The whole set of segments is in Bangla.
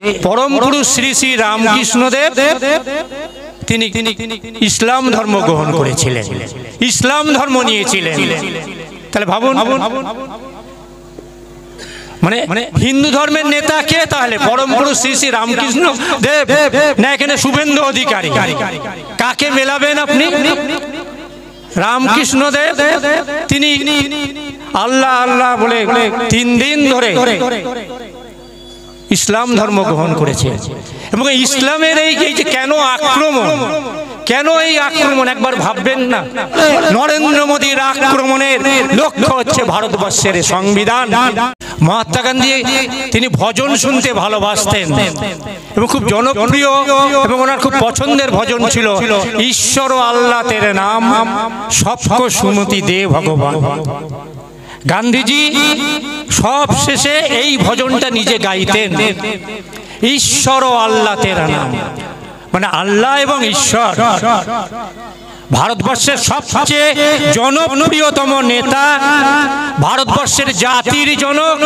परम पुरुष श्री श्री रामकृष्णदेव তিনি ইসলাম ধর্ম গ্রহণ করেছিলেন, ইসলাম ধর্ম নিয়েছিলেন। তাহলে ভাবুন, মানে হিন্দু ধর্মের নেতা কে? তাহলে পরম পুরুষ শ্রী শ্রী রামকৃষ্ণ দেব না এখানে শুভেন্দু অধিকারী? কাকে মেলাবেন আপনি? রামকৃষ্ণ দেব তিনি আল্লাহ আল্লাহ বলে 3 দিন ধরে ইসলাম ধর্ম গ্রহণ করেছে। এবং ইসলামের এই যে কেন আক্রমণ, কেন এই আক্রমণ একবার ভাববেন না? নরেন্দ্র মোদীর আক্রমণের লক্ষ্য হচ্ছে ভারতবর্ষের সংবিধান। মহাত্মা গান্ধী তিনি ভজন শুনতে ভালোবাসতেন এবং খুব জনপ্রিয় এবং ওনার খুব পছন্দের ভজন ছিল ঈশ্বর আল্লাহ তেরে নাম সবকো সুমতি দে ভগবান। গান্ধীজি সব শেষে এই ভজনটা নিজে গাইতেন, ঈশ্বর আল্লাহ তেরা নাম, মানে আল্লাহ এবং ঈশ্বর। ভারতবর্ষের সবচেয়ে জনপ্রিয়তম নেতা, ভারতবর্ষের জাতির জনক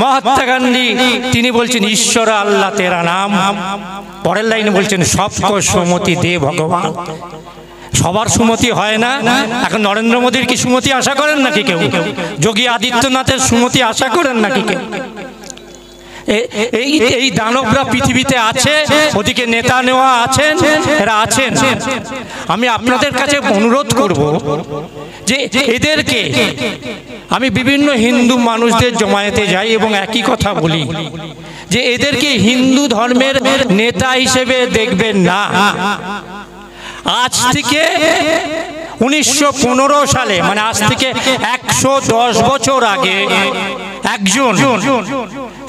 মহাত্মা গান্ধী, তিনি বলছেন ঈশ্বর আল্লাহ তেরা নাম। পরের লাইনে বলছেন সবকো সুমতি দে ভগবান। সবার সুমতি হয় না। এখন নরেন্দ্র মোদীর কি সুমতি আশা করেন নাকি কেউ? যোগী আদিত্যনাথের সুমতি আশা করেন নাকি কেউ? এই দানবরা পৃথিবীতে আছে, ওদিকে নেতা নেওয়া আছেন, এরা আছেন। আমি আপনাদের কাছে অনুরোধ করব যে এদেরকে, আমি বিভিন্ন হিন্দু মানুষদের জমায়েতে যাই এবং একই কথা বলি যে এদেরকে হিন্দু ধর্মের নেতা হিসেবে দেখবেন না। আজ থেকে 1915 সালে, মানে আজ থেকে 110 বছর আগে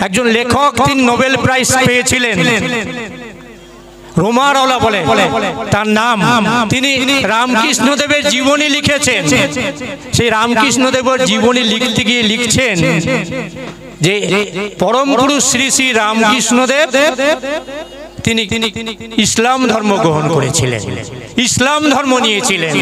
একজন লেখক, তিনি নোবেল প্রাইজ পেয়েছিলেন, রোমারওয়ালা বলে তার নাম। তিনি রামকৃষ্ণদেবের জীবনী লিখেছেন। সেই রামকৃষ্ণদেবের জীবনী লিখতে গিয়ে লিখছেন যে পরম পুরুষ শ্রী শ্রী রামকৃষ্ণদেব তিনি ইসলাম ধর্ম গ্রহণ করেছিলেন, ইসলাম ধর্ম নিয়েছিলেন।